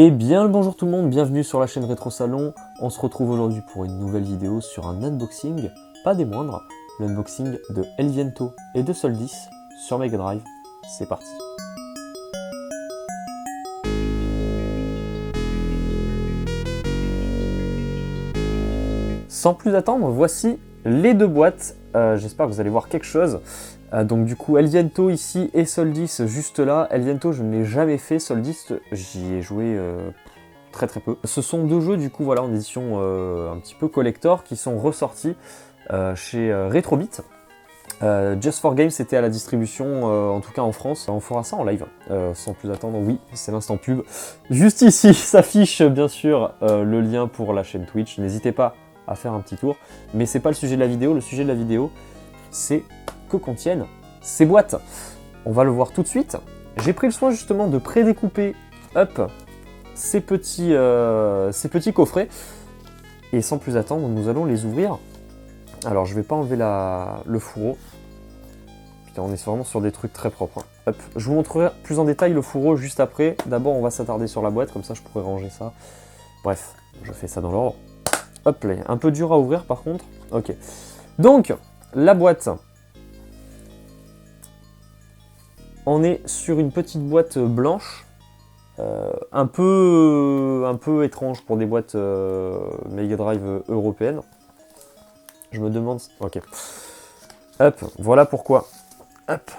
Et bien le bonjour tout le monde, bienvenue sur la chaîne Rétro Salon. On se retrouve aujourd'hui pour une nouvelle vidéo sur un unboxing, pas des moindres, l'unboxing de El Viento et de Soldis sur Mega Drive. C'est parti. Sans plus attendre, voici les deux boîtes. J'espère que vous allez voir quelque chose. Donc du coup, El Viento ici et Soldis juste là. El Viento, je ne l'ai jamais fait. Soldis, j'y ai joué très peu. Ce sont deux jeux du coup voilà en édition un petit peu collector qui sont ressortis chez Retrobit. Just for Games c'était à la distribution, en tout cas en France. On fera ça en live, sans plus attendre. Oui, c'est l'instant pub. Juste ici s'affiche bien sûr le lien pour la chaîne Twitch. N'hésitez pas à faire un petit tour. Mais c'est pas le sujet de la vidéo. Le sujet de la vidéo, c'est que contiennent ces boîtes. On va le voir tout de suite. J'ai pris le soin justement de pré-découper ces petits coffrets. Et sans plus attendre, nous allons les ouvrir. Alors je vais pas enlever le fourreau. Putain, on est vraiment sur des trucs très propres. Hop. Je vous montrerai plus en détail le fourreau juste après. D'abord on va s'attarder sur la boîte, comme ça je pourrais ranger ça. Bref, je fais ça dans l'ordre. Hop là, un peu dur à ouvrir par contre. Ok. Donc, la boîte. On est sur une petite boîte blanche, un peu étrange pour des boîtes Mega Drive européennes. Je me demande... Ok. Hop, voilà pourquoi. Hop.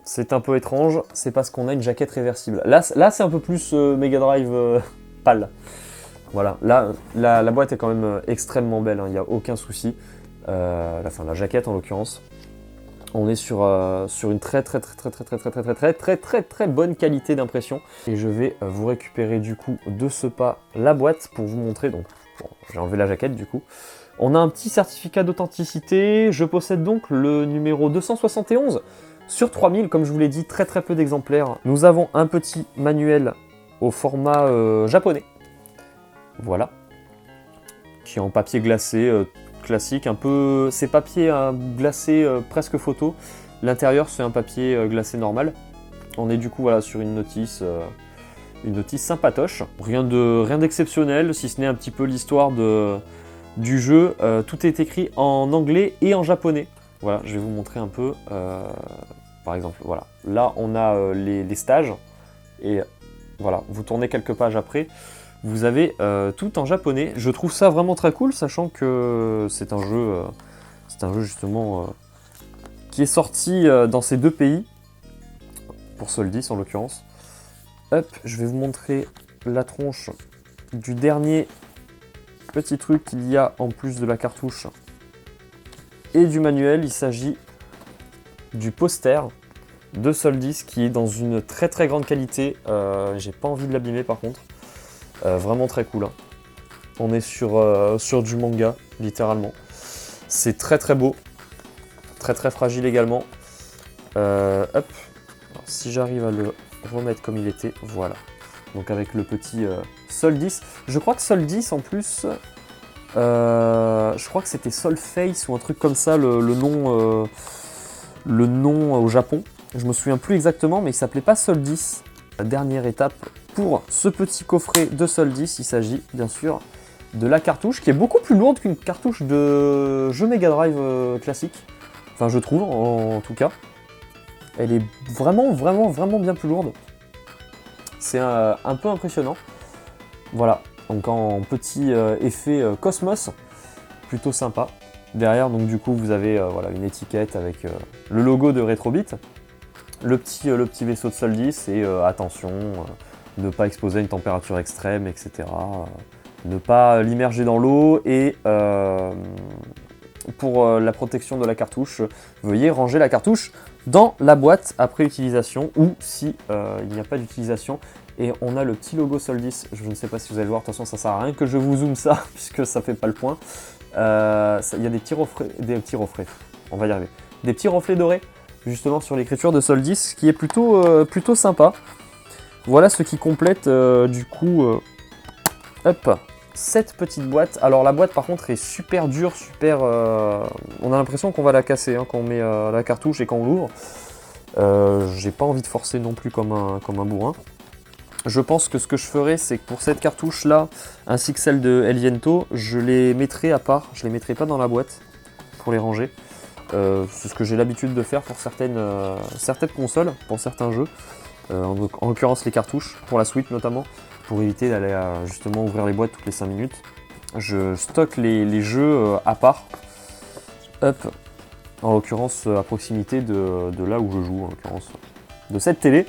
C'est un peu étrange, c'est parce qu'on a une jaquette réversible. Là c'est un peu plus Mega Drive pâle. Voilà, là, la boîte est quand même extrêmement belle, il n'y a aucun souci. La jaquette en l'occurrence. On est sur une très bonne qualité d'impression. Et je vais vous récupérer du coup de ce pas la boîte pour vous montrer. Donc, bon, j'ai enlevé la jaquette du coup. On a un petit certificat d'authenticité. Je possède donc le numéro 271 sur 3000. Comme je vous l'ai dit, très peu d'exemplaires. Nous avons un petit manuel au format japonais. Voilà. Qui est en papier glacé. Classique, un peu, c'est papier glacé presque photo. L'intérieur c'est un papier glacé normal. On est du coup voilà sur une notice sympatoche. Rien d'exceptionnel, si ce n'est un petit peu l'histoire du jeu. Tout est écrit en anglais et en japonais. Voilà, je vais vous montrer un peu. Par exemple, voilà. Là on a les stages et voilà, vous tournez quelques pages après. Vous avez tout en japonais. Je trouve ça vraiment très cool, sachant que c'est un jeu justement qui est sorti dans ces deux pays, pour Soldis en l'occurrence. Hop, je vais vous montrer la tronche du dernier petit truc qu'il y a en plus de la cartouche et du manuel. Il s'agit du poster de Soldis qui est dans une très grande qualité. J'ai pas envie de l'abîmer par contre. Vraiment très cool. Hein. On est sur du manga, littéralement. C'est très beau. Très fragile également. Hop. Alors, si j'arrive à le remettre comme il était, voilà. Donc avec le petit Soldis. Je crois que Soldis en plus... je crois que c'était Solface ou un truc comme ça, le nom au Japon. Je me souviens plus exactement, mais il s'appelait pas Soldis. La dernière étape pour ce petit coffret de Soldis, il s'agit bien sûr de la cartouche qui est beaucoup plus lourde qu'une cartouche de jeu Mega Drive classique. Enfin, je trouve en tout cas. Elle est vraiment bien plus lourde. C'est un peu impressionnant. Voilà, donc en petit effet Cosmos, plutôt sympa. Derrière, donc du coup, vous avez voilà, une étiquette avec le logo de Retrobit. Le petit vaisseau de Soldis et attention, ne pas exposer à une température extrême, etc. Ne pas l'immerger dans l'eau et pour la protection de la cartouche, veuillez ranger la cartouche dans la boîte après utilisation ou si il n'y a pas d'utilisation. Et on a le petit logo Soldis, je ne sais pas si vous allez le voir, de toute façon ça sert à rien que je vous zoome ça puisque ça fait pas le point. Il y a des petits reflets, on va y arriver, des petits reflets dorés. Justement sur l'écriture de Soldis, ce qui est plutôt sympa. Voilà ce qui complète du coup cette petite boîte. Alors la boîte par contre est super dure, on a l'impression qu'on va la casser hein, quand on met la cartouche et quand on l'ouvre. J'ai pas envie de forcer non plus comme un bourrin. Je pense que ce que je ferai, c'est que pour cette cartouche-là, ainsi que celle de Elviento, je les mettrai à part. Je les mettrai pas dans la boîte pour les ranger. C'est ce que j'ai l'habitude de faire pour certaines consoles, pour certains jeux. En l'occurrence les cartouches, pour la Switch notamment, pour éviter d'aller justement ouvrir les boîtes toutes les 5 minutes. Je stocke les jeux à part. Hop. En l'occurrence à proximité de là où je joue, en l'occurrence de cette télé.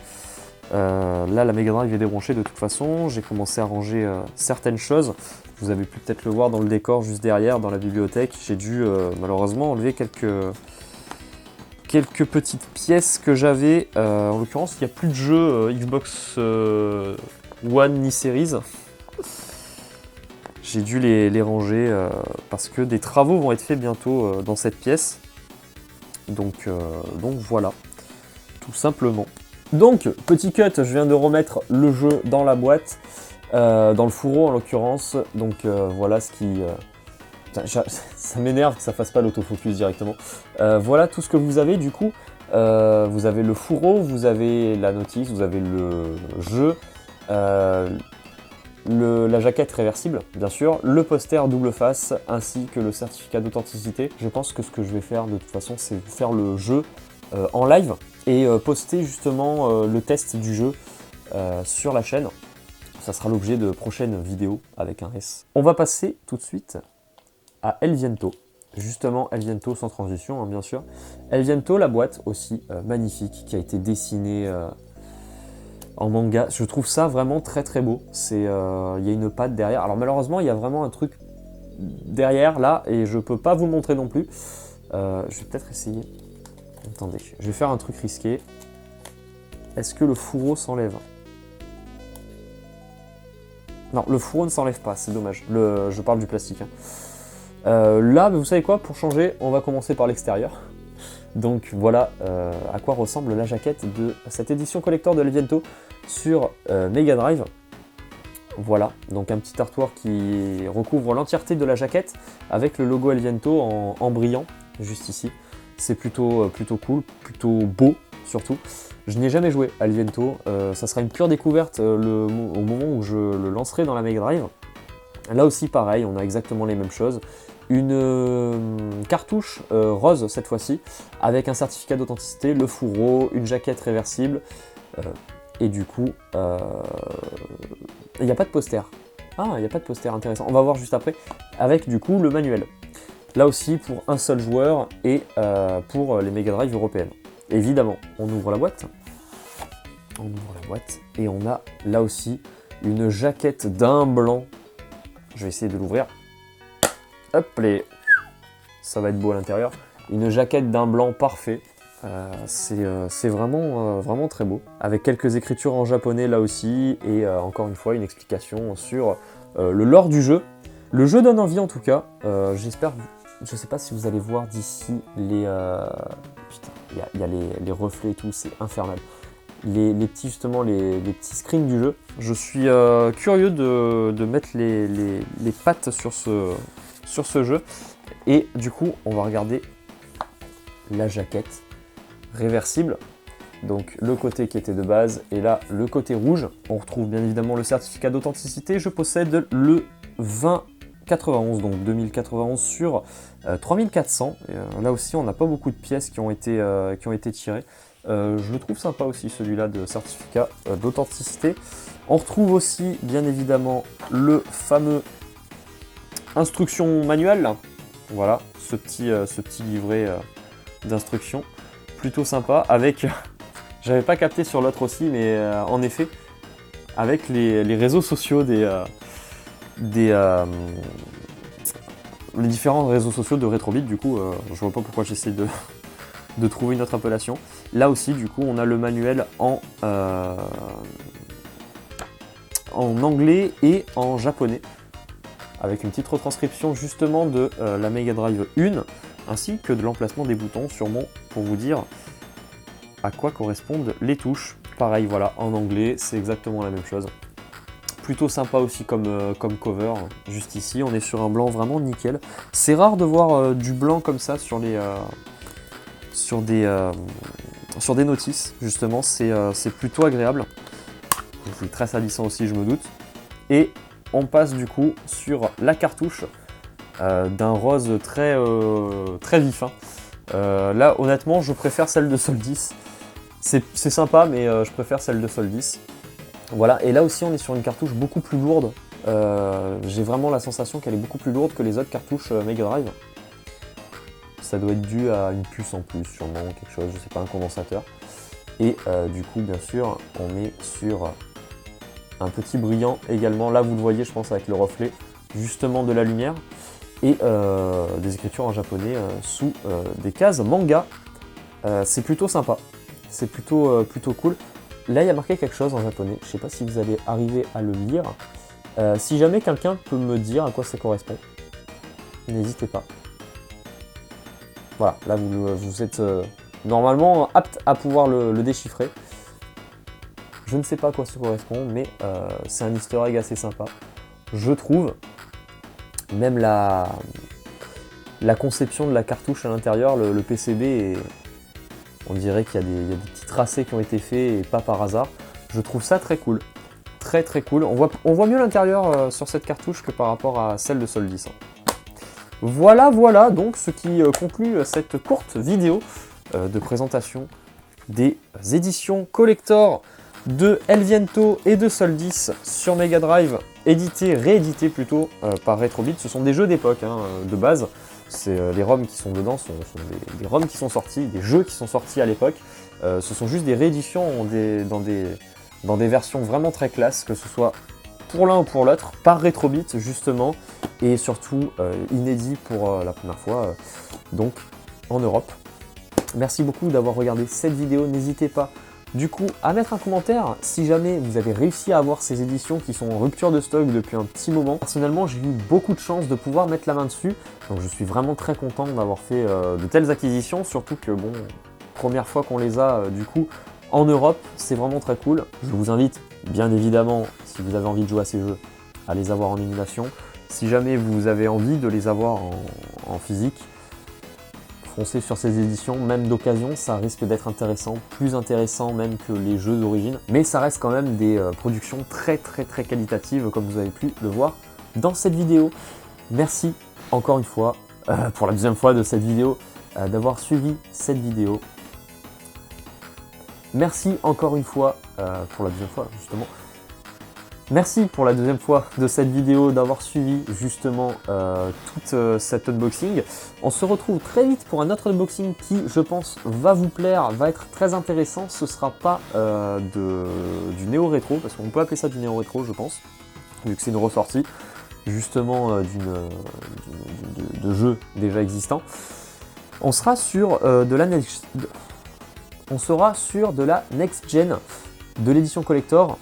Là la Mega Drive est débranchée de toute façon, j'ai commencé à ranger certaines choses. Vous avez pu peut-être le voir dans le décor juste derrière, dans la bibliothèque. J'ai dû malheureusement enlever quelques petites pièces que j'avais. En l'occurrence il n'y a plus de jeux Xbox One ni Series. J'ai dû les ranger parce que des travaux vont être faits bientôt dans cette pièce. Donc voilà, tout simplement. Donc, petit cut, je viens de remettre le jeu dans la boîte, dans le fourreau en l'occurrence. Donc voilà ce qui... ça m'énerve que ça fasse pas l'autofocus directement. Voilà tout ce que vous avez du coup. Vous avez le fourreau, vous avez la notice, vous avez le jeu, la jaquette réversible, bien sûr, le poster double face, ainsi que le certificat d'authenticité. Je pense que ce que je vais faire de toute façon, c'est faire le jeu en live et poster justement le test du jeu sur la chaîne. Ça sera l'objet de prochaines vidéos avec un S. On va passer tout de suite à Elviento. Justement, Elviento sans transition, hein, bien sûr. Elviento, la boîte aussi magnifique, qui a été dessinée en manga. Je trouve ça vraiment très très beau. Il y a une patte derrière. Alors malheureusement, il y a vraiment un truc derrière là, et je peux pas vous le montrer non plus. Je vais peut-être essayer. Attendez, je vais faire un truc risqué. Est-ce que le fourreau s'enlève? Non, le fourreau ne s'enlève pas, c'est dommage. Je parle du plastique. Hein. Là, vous savez quoi? Pour changer, on va commencer par l'extérieur. Donc voilà à quoi ressemble la jaquette de cette édition collector de Elviento sur Mega Drive. Voilà, donc un petit artwork qui recouvre l'entièreté de la jaquette avec le logo Elviento en brillant, juste ici. C'est plutôt cool, plutôt beau surtout. Je n'ai jamais joué à Elviento, ça sera une pure découverte au moment où je le lancerai dans la Mega Drive. Là aussi pareil, on a exactement les mêmes choses. Une cartouche rose cette fois-ci, avec un certificat d'authenticité, le fourreau, une jaquette réversible, et du coup, il n'y a pas de poster. Ah, il n'y a pas de poster, intéressant. On va voir juste après, avec du coup le manuel. Là aussi pour un seul joueur et pour les Mega Drive européennes. Évidemment, on ouvre la boîte. On ouvre la boîte et on a là aussi une jaquette d'un blanc. Je vais essayer de l'ouvrir. Hop, ça va être beau à l'intérieur. Une jaquette d'un blanc parfait. C'est vraiment très beau. Avec quelques écritures en japonais là aussi. Et encore une fois, une explication sur le lore du jeu. Le jeu donne envie en tout cas. J'espère... Je sais pas si vous allez voir d'ici les... Putain, il y a les reflets et tout, c'est infernal. Les petits screens du jeu. Je suis curieux de mettre les pattes sur ce jeu. Et du coup, on va regarder la jaquette réversible. Donc le côté qui était de base et là le côté rouge. On retrouve bien évidemment le certificat d'authenticité. Je possède le 2091, donc 2091 sur 3400. Et, là aussi, on n'a pas beaucoup de pièces qui ont été tirées. Je le trouve sympa aussi celui-là de certificat d'authenticité. On retrouve aussi bien évidemment le fameux instruction manuelle. Voilà, ce petit livret d'instructions. Plutôt sympa avec, j'avais pas capté sur l'autre aussi, mais en effet, avec les réseaux sociaux les différents réseaux sociaux de Retrobit, du coup, je vois pas pourquoi j'essaie de trouver une autre appellation. Là aussi, du coup, on a le manuel en anglais et en japonais, avec une petite retranscription justement de la Mega Drive 1, ainsi que de l'emplacement des boutons, sûrement pour vous dire à quoi correspondent les touches. Pareil, voilà, en anglais, c'est exactement la même chose. Plutôt sympa aussi comme cover, juste ici, on est sur un blanc vraiment nickel. C'est rare de voir du blanc comme ça sur des notices, justement, c'est plutôt agréable. C'est très salissant aussi, je me doute. Et on passe du coup sur la cartouche d'un rose très, très vif. Hein. Là, honnêtement, je préfère celle de Soldis. C'est sympa, mais je préfère celle de Soldis. Voilà, et là aussi, on est sur une cartouche beaucoup plus lourde. J'ai vraiment la sensation qu'elle est beaucoup plus lourde que les autres cartouches Mega Drive. Ça doit être dû à une puce en plus, sûrement, quelque chose, je sais pas, un condensateur. Et du coup, bien sûr, on est sur un petit brillant également. Là, vous le voyez, je pense, avec le reflet justement de la lumière. Et des écritures en japonais sous des cases manga. C'est plutôt sympa. C'est plutôt cool. Là, il y a marqué quelque chose en japonais. Je sais pas si vous allez arriver à le lire. Si jamais quelqu'un peut me dire à quoi ça correspond, n'hésitez pas. Voilà, là vous êtes normalement apte à pouvoir le déchiffrer. Je ne sais pas à quoi ça correspond, mais c'est un easter egg assez sympa, je trouve. Même la conception de la cartouche à l'intérieur, le PCB, on dirait qu'il y a des petits tracés qui ont été faits et pas par hasard. Je trouve ça très cool. Très très cool. On voit mieux l'intérieur sur cette cartouche que par rapport à celle de Soldis. Voilà donc ce qui conclut cette courte vidéo de présentation des éditions collector de El Viento et de Soldis sur Mega Drive, rééditées plutôt par Retrobit. Ce sont des jeux d'époque hein, de base. Les ROM qui sont dedans sont des ROM qui sont sortis, des jeux qui sont sortis à l'époque. Ce sont juste des rééditions dans des versions vraiment très classes, que ce soit pour l'un ou pour l'autre, par Retrobit justement, et surtout inédit pour la première fois, donc en Europe. Merci beaucoup d'avoir regardé cette vidéo, n'hésitez pas du coup à mettre un commentaire si jamais vous avez réussi à avoir ces éditions qui sont en rupture de stock depuis un petit moment. Personnellement, j'ai eu beaucoup de chance de pouvoir mettre la main dessus, donc je suis vraiment très content d'avoir fait de telles acquisitions, surtout que bon, première fois qu'on les a du coup en Europe, c'est vraiment très cool. Je vous invite bien évidemment, si vous avez envie de jouer à ces jeux, à les avoir en émulation. Si jamais vous avez envie de les avoir en physique, foncez sur ces éditions, même d'occasion, ça risque d'être intéressant, plus intéressant même que les jeux d'origine. Mais ça reste quand même des productions très qualitatives, comme vous avez pu le voir dans cette vidéo. Merci encore une fois, pour la deuxième fois de cette vidéo, d'avoir suivi cette vidéo. Merci encore une fois, pour la deuxième fois justement. Merci pour la deuxième fois de cette vidéo, d'avoir suivi justement toute cet unboxing. On se retrouve très vite pour un autre unboxing qui, je pense, va vous plaire, va être très intéressant. Ce sera pas du néo rétro, parce qu'on peut appeler ça du néo rétro, je pense, vu que c'est une ressortie justement de jeux déjà existants. On sera sur de la next gen de l'édition collector.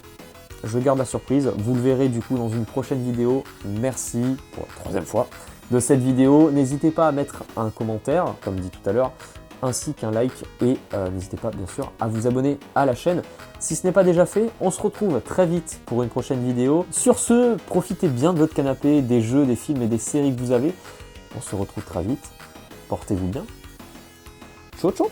Je garde la surprise, vous le verrez du coup dans une prochaine vidéo. Merci pour la troisième fois de cette vidéo. N'hésitez pas à mettre un commentaire, comme dit tout à l'heure, ainsi qu'un like. Et n'hésitez pas bien sûr à vous abonner à la chaîne si ce n'est pas déjà fait. On se retrouve très vite pour une prochaine vidéo. Sur ce, profitez bien de votre canapé, des jeux, des films et des séries que vous avez. On se retrouve très vite. Portez-vous bien. Ciao ciao.